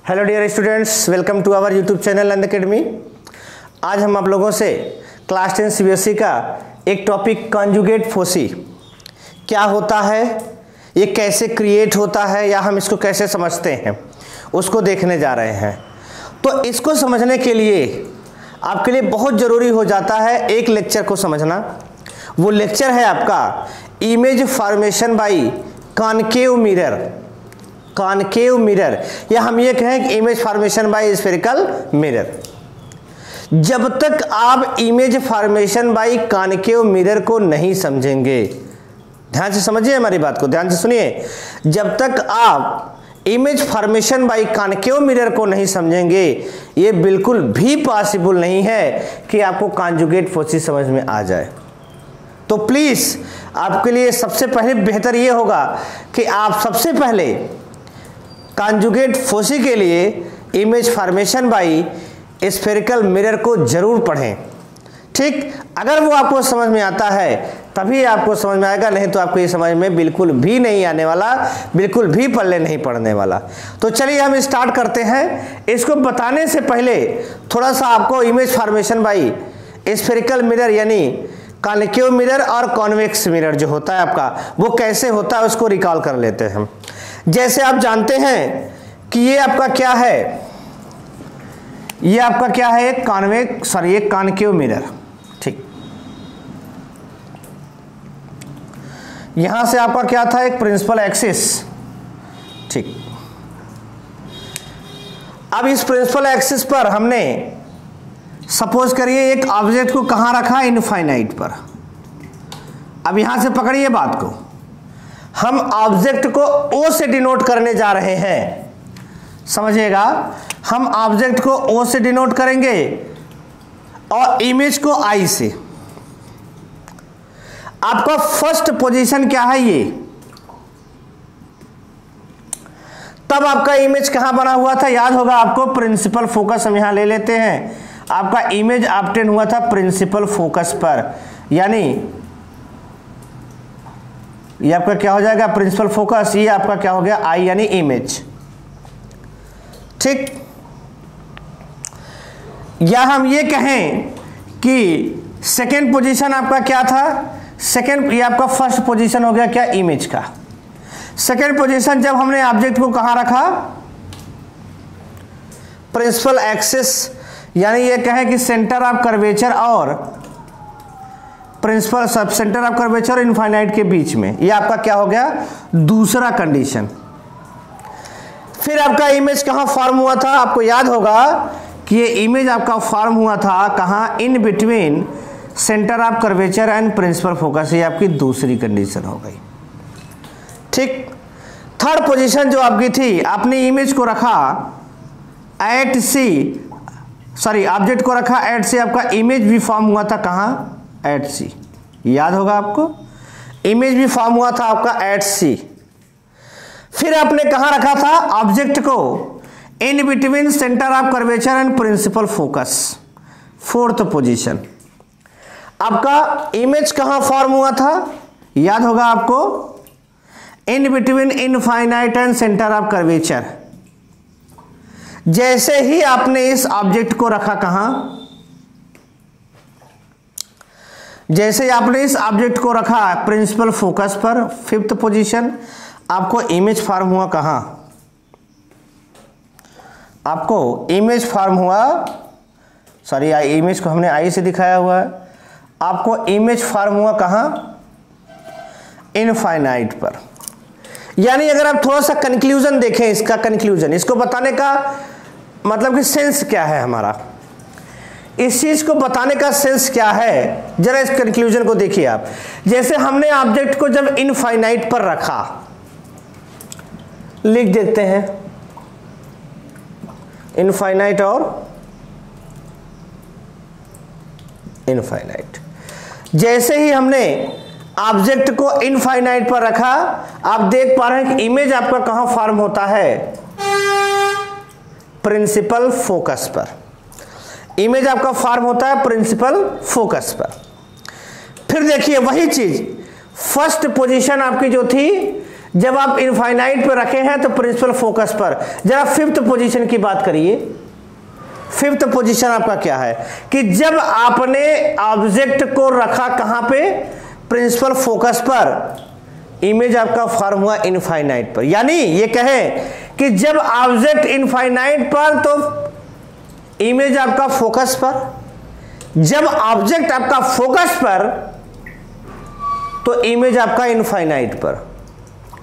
Hello dear students, welcome to our YouTube channel Nand academy. आज हम आप लोगों से क्लास 10 सीबीएसई का एक टॉपिक कॉन्जुगेट फोसी क्या होता है, ये कैसे क्रिएट होता है या हम इसको कैसे समझते हैं उसको देखने जा रहे हैं। तो इसको समझने के लिए आपके लिए बहुत ज़रूरी हो जाता है एक लेक्चर को समझना। वो लेक्चर है आपका image formation by concave mirror. Concave mirror या हम ये कहें कि image formation by spherical mirror. जब तक आप image formation by concave mirror को नहीं समझेंगे, ध्यान से समझिए हमारी बात को, ध्यान से सुनिए। जब तक आप image formation by concave mirror को नहीं समझेंगे, ये बिल्कुल भी पॉसिबल नहीं है कि आपको कॉन्जुगेट फोसी समझ में आ जाए। तो प्लीज़ आपके लिए सबसे पहले बेहतर ये होगा कि आप सबसे पहले कॉन्जुगेट फोसी के लिए image formation by spherical mirror को जरूर पढ़ें। ठीक, अगर वो आपको समझ में आता है तभी आपको समझ में आएगा, नहीं तो आपको ये समझ में बिल्कुल भी नहीं आने वाला, बिल्कुल भी पल्ले नहीं पड़ने वाला। तो चलिए हम स्टार्ट करते हैं। इसको बताने से पहले थोड़ा सा आपको image formation by spherical mirror यानी कॉनकेव मिरर और कॉन्वेक्स मिरर जो होता है आपका, वो कैसे होता है उसको रिकॉल कर लेते हैं हम। जैसे आप जानते हैं कि ये आपका क्या है, ये आपका क्या है, एक कॉनकेव मिरर। ठीक, यहां से आपका क्या था, एक प्रिंसिपल एक्सिस। ठीक, अब इस प्रिंसिपल एक्सिस पर हमने सपोज करिए एक ऑब्जेक्ट को कहां रखा, इनफाइनाइट पर। अब यहां से पकड़िए बात को, हम ऑब्जेक्ट को ओ से डिनोट करने जा रहे हैं, समझिएगा। हम ऑब्जेक्ट को ओ से डिनोट करेंगे और इमेज को आई से। आपका फर्स्ट पोजीशन क्या है, ये तब आपका इमेज कहां बना हुआ था, याद होगा आपको, प्रिंसिपल फोकस हम यहां ले लेते हैं। आपका इमेज ऑब्टेन हुआ था प्रिंसिपल फोकस पर, यानी ये आपका क्या हो जाएगा, प्रिंसिपल फोकस। ये आपका क्या हो गया, आई यानी इमेज। ठीक, या हम ये कहें कि सेकेंड पोजीशन आपका क्या था, सेकेंड, ये आपका फर्स्ट पोजीशन हो गया क्या, इमेज का। सेकेंड पोजीशन जब हमने ऑब्जेक्ट को कहां रखा, प्रिंसिपल एक्सिस, यानी ये कहें कि सेंटर ऑफ कर्वेचर और प्रिंसिपल सब सेंटर ऑफ कर्वेचर और इनफाइनाइट के बीच में, ये आपका क्या हो गया, दूसरा कंडीशन। फिर आपका इमेज कहां फॉर्म हुआ था, आपको याद होगा कि ये इमेज आपका फॉर्म हुआ था कहां, in between centre of curvature and principal focus. ये आपकी दूसरी कंडीशन हो गई। ठीक, थर्ड पोजीशन जो आपकी थी, आपने इमेज को रखा एट सी, सॉरी ऑब्जेक्ट को रखा एट सी, आपका इमेज भी फॉर्म हुआ था कहां, एट सी। याद होगा आपको, इमेज भी फॉर्म हुआ था आपका एट सी। फिर आपने कहां रखा था ऑब्जेक्ट को, in between centre of curvature and principal focus, fourth position. आपका इमेज कहां फॉर्म हुआ था, याद होगा आपको, in between infinite and centre of curvature. जैसे ही आपने इस ऑब्जेक्ट को रखा कहां, जैसे आपने इस ऑब्जेक्ट को रखा प्रिंसिपल फोकस पर, फिफ्थ पोजीशन, आपको इमेज फॉर्म हुआ कहां, आपको इमेज फॉर्म हुआ, सॉरी इमेज को हमने आई से दिखाया हुआ है, आपको इमेज फॉर्म हुआ कहां, इनफाइनाइट पर। यानी अगर आप थोड़ा सा कंक्लूजन देखें, इसका कंक्लूजन, इसको बताने का मतलब कि सेंस क्या है हमारा, इस चीज को बताने का सेंस क्या है, जरा इस कंक्लूजन को देखिए आप। जैसे हमने ऑब्जेक्ट को जब इनफाइनाइट पर रखा, लिख देते हैं इनफाइनाइट और इनफाइनाइट। जैसे ही हमने ऑब्जेक्ट को इनफाइनाइट पर रखा, आप देख पा रहे हैं कि इमेज आपका कहां फॉर्म होता है, प्रिंसिपल फोकस पर। इमेज आपका फॉर्म होता है प्रिंसिपल फोकस पर। फिर देखिए वही चीज, फर्स्ट पोजीशन आपकी जो थी जब आप इनफाइनाइट पर रखे हैं तो प्रिंसिपल फोकस पर। जरा फिफ्थ पोजीशन की बात करिए। फिफ्थ पोजीशन आपका क्या है कि जब आपने ऑब्जेक्ट को रखा कहां पे, प्रिंसिपल फोकस पर, इमेज आपका फॉर्म हुआ इनफाइनाइट पर। यानी ये कहें कि जब ऑब्जेक्ट इनफाइनाइट पर तो इमेज आपका फोकस पर, जब ऑब्जेक्ट आपका फोकस पर तो इमेज आपका इनफाइनाइट पर।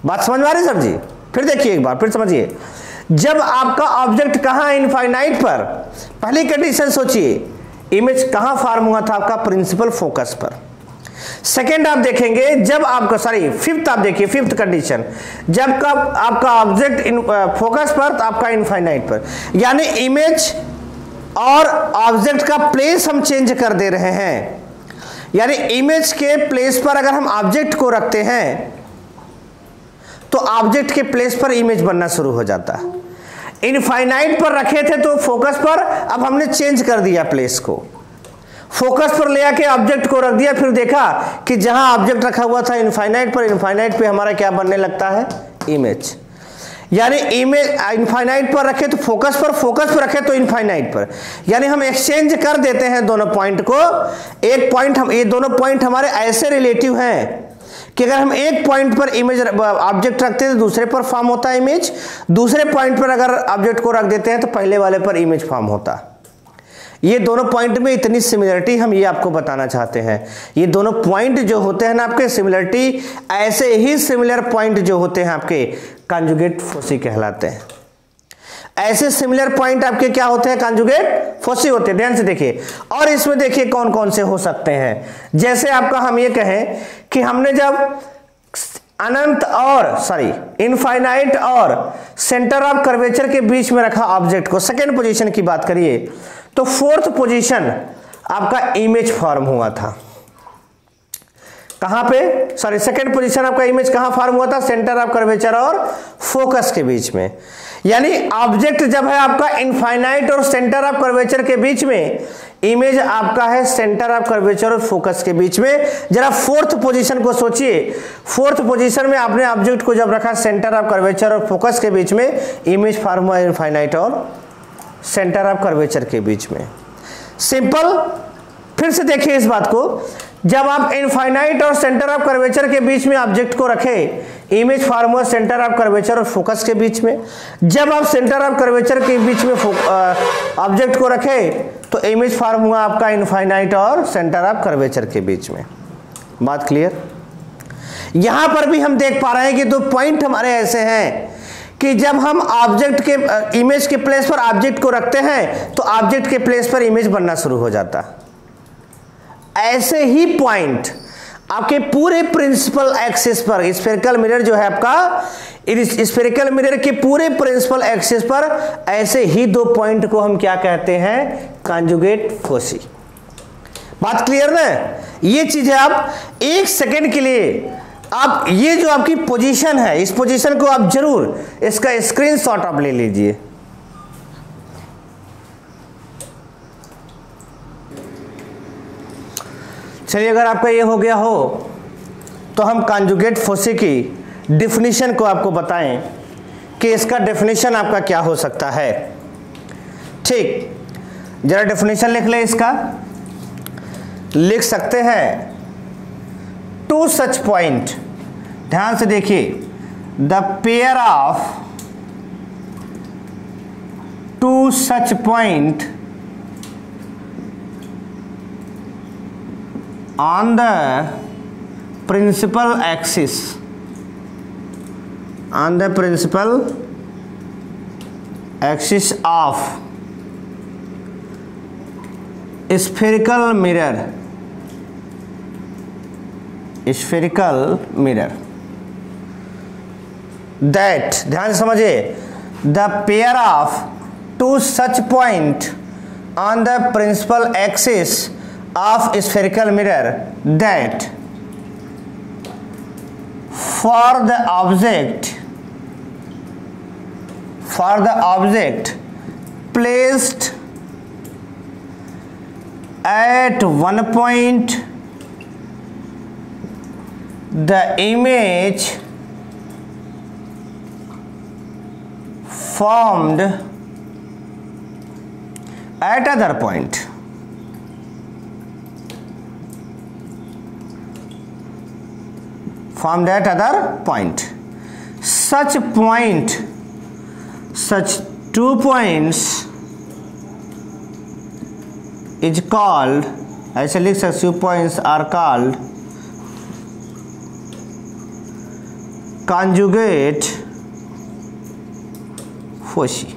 बात समझ में आ रही सर जी? फिर देखिए एक बार, फिर समझिए। जब आपका ऑब्जेक्ट कहां है, इनफाइनाइट पर, पहली कंडीशन सोचिए, इमेज कहां फॉर्म हुआ था आपका, प्रिंसिपल फोकस पर। सेकेंड आप देखेंगे जब आपका, सॉरी फिफ्थ आप देखिए, फिफ्थ कंडीशन, जब का आपका ऑब्जेक्ट फोकस पर तो आपका इनफाइनाइट पर। यानी इमेज और ऑब्जेक्ट का प्लेस हम चेंज कर दे रहे हैं। यानी इमेज के प्लेस पर अगर हम ऑब्जेक्ट को रखते हैं तो ऑब्जेक्ट के प्लेस पर इमेज बनना शुरू हो जाता है। इनफाइनाइट पर रखे थे तो फोकस पर, अब हमने चेंज कर दिया प्लेस को, फोकस पर ले आके ऑब्जेक्ट को रख दिया, फिर देखा कि जहां ऑब्जेक्ट रखा हुआ था इनफाइनाइट पर, इनफाइनाइट पे हमारा क्या बनने लगता है, इमेज। यानी इमेज इनफाइनाइट पर रखे तो फोकस पर, फोकस पर रखे तो इनफाइनाइट पर। यानी हम एक्सचेंज कर देते हैं दोनों पॉइंट को। एक पॉइंट हम, ये दोनों पॉइंट हमारे ऐसे रिलेटिव हैं कि अगर हम एक पॉइंट पर इमेज ऑब्जेक्ट रखते हैं तो दूसरे पर फॉर्म होता है इमेज, दूसरे पॉइंट पर अगर ऑब्जेक्ट को रख देते हैं तो पहले वाले पर इमेज फॉर्म होता है। ये दोनों पॉइंट में इतनी सिमिलरिटी हम ये आपको बताना चाहते हैं। ये दोनों पॉइंट जो होते हैं ना आपके, सिमिलरिटी, ऐसे ही सिमिलर पॉइंट जो होते हैं आपके कॉन्जुगेट फोसी कहलाते हैं। ऐसे सिमिलर पॉइंट आपके क्या होते हैं, कॉन्जुगेट फोसी होते हैं। ध्यान से देखिए, और इसमें देखिए कौन कौन से हो सकते हैं। जैसे आपका हम ये कहें कि हमने जब अनंत और सॉरी इनफाइनाइट और सेंटर ऑफ कर्वेचर के बीच में रखा ऑब्जेक्ट को, सेकेंड पोजीशन की बात करिए तो फोर्थ पोजीशन आपका इमेज फॉर्म हुआ था। कहां पे, सॉरी सेकेंड पोजीशन आपका इमेज कहां फॉर्म हुआ था, सेंटर ऑफ कर्वेचर और फोकस के बीच में। यानी ऑब्जेक्ट जब है आपका इनफाइनाइट और सेंटर ऑफ कर्वेचर के बीच में, इमेज आपका है सेंटर ऑफ कर्वेचर और फोकस के बीच में। जरा फोर्थ पोजीशन को सोचिए, फोर्थ पोजीशन में आपने ऑब्जेक्ट को जब रखा सेंटर ऑफ कर्वेचर और फोकस के बीच में, इमेज फॉर्म हुआ इनफाइनाइट और सेंटर ऑफ कर्वेचर के बीच में। सिंपल। फिर से देखिए इस बात को, जब आप इनफाइनाइट और सेंटर ऑफ कर्वेचर के बीच में ऑब्जेक्ट को रखें, इमेज फॉर्म हुआ सेंटर ऑफ कर्वेचर और फोकस के बीच में। जब आप सेंटर ऑफ कर्वेचर के बीच में ऑब्जेक्ट को रखें तो इमेज फॉर्म हुआ आपका इनफाइनाइट और सेंटर ऑफ कर्वेचर के बीच में। बात क्लियर? यहां पर भी हम देख पा रहे हैं कि दो पॉइंट हमारे ऐसे हैं कि जब हम ऑब्जेक्ट के इमेज के प्लेस पर ऑब्जेक्ट को रखते हैं तो ऑब्जेक्ट के प्लेस पर इमेज बनना शुरू हो जाता है। ऐसे ही पॉइंट आपके पूरे प्रिंसिपल एक्सिस पर, स्फेरिकल मिरर जो है आपका, स्फेरिकल मिरर के पूरे प्रिंसिपल एक्सिस पर ऐसे ही दो पॉइंट को हम क्या कहते हैं, कॉन्जुगेट फोसी। बात क्लियर ना? ये चीज है, आप एक सेकंड के लिए आप ये जो आपकी पोजीशन है, इस पोजीशन को आप जरूर इसका स्क्रीनशॉट आप ले लीजिए। चलिए, अगर आपका ये हो गया हो तो हम कॉन्जुगेट फोसी की डिफिनीशन को आपको बताएं कि इसका डेफिनेशन आपका क्या हो सकता है। ठीक, जरा डेफिनेशन लिख ले इसका। लिख सकते हैं, टू सच पॉइंट, ध्यान से देखिए, the pair of two such point on the principal axis, on the principal axis of spherical mirror, spherical mirror, that, ध्यान से समझिए, the pair of two such point on the principal axis of spherical mirror, that for the object placed at one point, the image formed at other point. Formed at other point. Such two points is called, ऐसे लिख सकते, 2 points are called conjugate foci.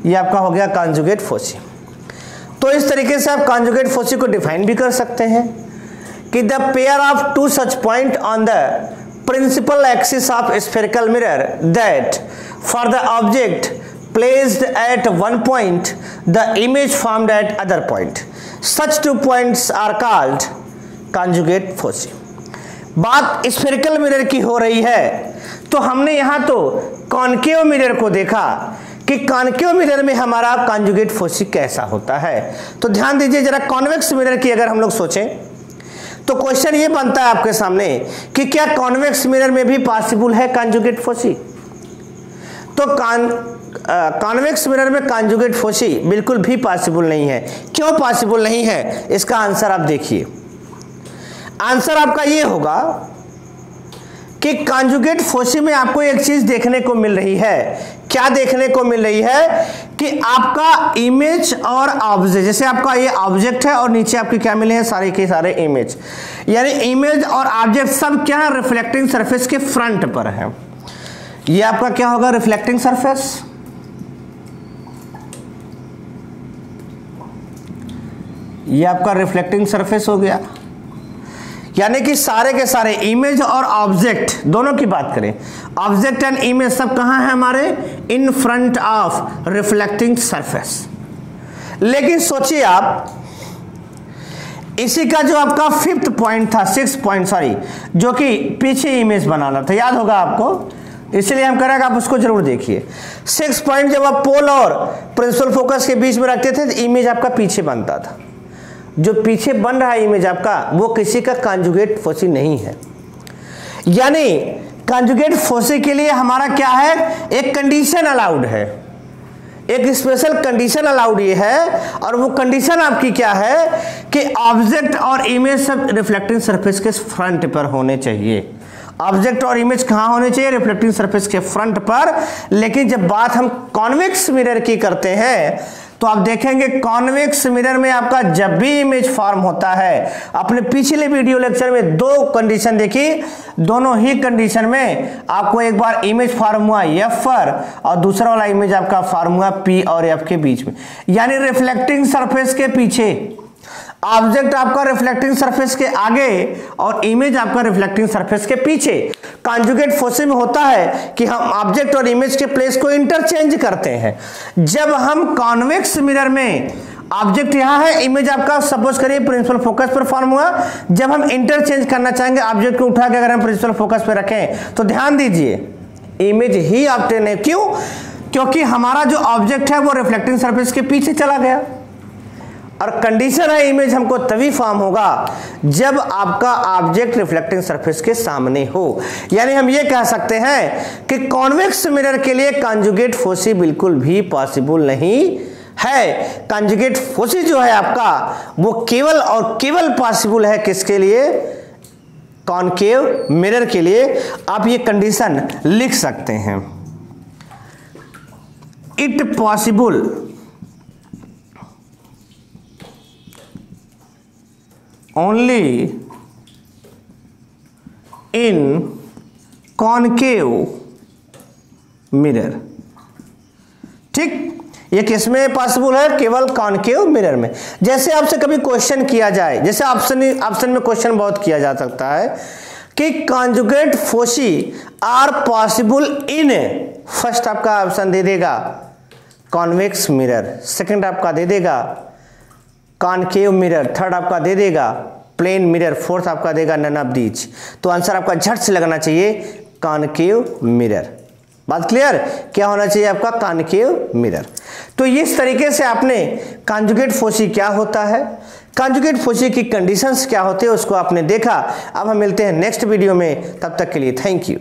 ये आपका हो गया conjugate foci. तो इस तरीके से आप कॉन्जुगेट फोसी को डिफाइन भी कर सकते हैं कि the pair of two such point on the principal axis of spherical mirror that for the object placed at one point the image formed at other point, such two points are called conjugate foci. बात spherical mirror की हो रही है, तो हमने यहां तो concave mirror को देखा कि कॉनकेव मिरर में हमारा कॉन्जुगेट फोसी कैसा होता है। तो ध्यान दीजिए जरा, कॉन्वेक्स मिरर की अगर हम लोग सोचें तो क्वेश्चन ये बनता है आपके सामने कि क्या कॉन्वेक्स मिरर में भी पॉसिबल है कॉन्जुगेट फोसी। तो कॉन्वेक्स मिरर में कॉन्जुगेट फोसी बिल्कुल भी पॉसिबल नहीं है। क्यों पॉसिबल नहीं है, इसका आंसर आप देखिए। आंसर आपका ये होगा कि कॉन्जुगेट फोसी में आपको एक चीज देखने को मिल रही है। क्या देखने को मिल रही है कि आपका इमेज और ऑब्जेक्ट, जैसे आपका ये ऑब्जेक्ट है और नीचे आपके क्या मिले हैं, सारे के सारे इमेज, यानी इमेज और ऑब्जेक्ट सब क्या है, रिफ्लेक्टिंग सरफेस के फ्रंट पर है। ये आपका क्या होगा, रिफ्लेक्टिंग सरफेस। ये आपका रिफ्लेक्टिंग सरफेस हो गया, यानी कि सारे के सारे इमेज और ऑब्जेक्ट दोनों की बात करें, ऑब्जेक्ट एंड इमेज सब कहां है हमारे, in front of reflecting surface. लेकिन सोचिए आप, इसी का जो आपका फिफ्थ पॉइंट था, 6 पॉइंट सॉरी, जो कि पीछे इमेज बनाना था, याद होगा आपको, इसलिए हम कह रहे हैं आप उसको जरूर देखिए। 6 पॉइंट जब आप पोल और प्रिंसिपल फोकस के बीच में रखते थे तो इमेज आपका पीछे बनता था। जो पीछे बन रहा है इमेज आपका, वो किसी का कॉन्जुगेट फोसी नहीं है। यानी कॉन्जुगेट फोसी के लिए हमारा क्या है, एक कंडीशन अलाउड है, एक स्पेशल कंडीशन अलाउड ये है, और वो कंडीशन आपकी क्या है कि ऑब्जेक्ट और इमेज सब रिफ्लेक्टिंग सरफेस के फ्रंट पर होने चाहिए। ऑब्जेक्ट और इमेज कहां होने चाहिए, रिफ्लेक्टिंग सरफेस के फ्रंट पर। लेकिन जब बात हम कॉन्वेक्स मिरर की करते हैं तो आप देखेंगे कॉन्वेक्स मिरर में आपका जब भी इमेज फॉर्म होता है, अपने पिछले वीडियो लेक्चर में 2 कंडीशन देखी, दोनों ही कंडीशन में आपको एक बार इमेज फॉर्म हुआ एफ पर और दूसरा वाला इमेज आपका फॉर्म हुआ पी और एफ के बीच में, यानी रिफ्लेक्टिंग सरफेस के पीछे। ऑब्जेक्ट आपका रिफ्लेक्टिंग सरफेस के आगे और इमेज आपका रिफ्लेक्टिंग सरफेस के पीछे। कॉन्जुगेट फोसी में होता है कि हम ऑब्जेक्ट और इमेज के प्लेस को इंटरचेंज करते हैं। जब हम कॉन्वेक्स मिरर में ऑब्जेक्ट यहां है, इमेज आपका सपोज करिए प्रिंसिपल फोकस पर फॉर्म हुआ, जब हम इंटरचेंज करना चाहेंगे ऑब्जेक्ट को उठा के अगर हम प्रिंसिपल फोकस पर रखें तो ध्यान दीजिए इमेज ही ऑब्टेन है। क्यों? क्योंकि हमारा जो ऑब्जेक्ट है वो रिफ्लेक्टिंग सरफेस के पीछे चला गया, और कंडीशन है इमेज हमको तभी फॉर्म होगा जब आपका ऑब्जेक्ट रिफ्लेक्टिंग सरफेस के सामने हो। यानी हम ये कह सकते हैं कि कॉन्वेक्स मिरर के लिए कॉन्जुगेट फोसी बिल्कुल भी पॉसिबल नहीं है। कॉन्जुगेट फोसी जो है आपका वो केवल और केवल पॉसिबल है किसके लिए, कॉनकेव मिरर के लिए। आप ये कंडीशन लिख सकते हैं, it possible only in concave mirror। ठीक, ये किसमें पॉसिबल है, केवल कॉनकेव मिरर में। जैसे आपसे कभी क्वेश्चन किया जाए, जैसे ऑप्शन में क्वेश्चन बहुत किया जा सकता है कि conjugate foci are possible in, first आपका ऑप्शन दे देगा कॉन्वेक्स मिरर, सेकंड आपका दे देगा कॉनकेव मिरर, थर्ड आपका दे देगा प्लेन मिरर, फोर्थ आपका देगा नन ऑफ दीज। तो आंसर आपका झट से लगना चाहिए कॉनकेव मिरर। बात क्लियर? क्या होना चाहिए आपका, कॉनकेव मिरर। तो इस तरीके से आपने कॉन्जुगेट फोसी क्या होता है, कॉन्जुगेट फोसी की कंडीशंस क्या होते हैं उसको आपने देखा। अब हम मिलते हैं नेक्स्ट वीडियो में, तब तक के लिए थैंक यू।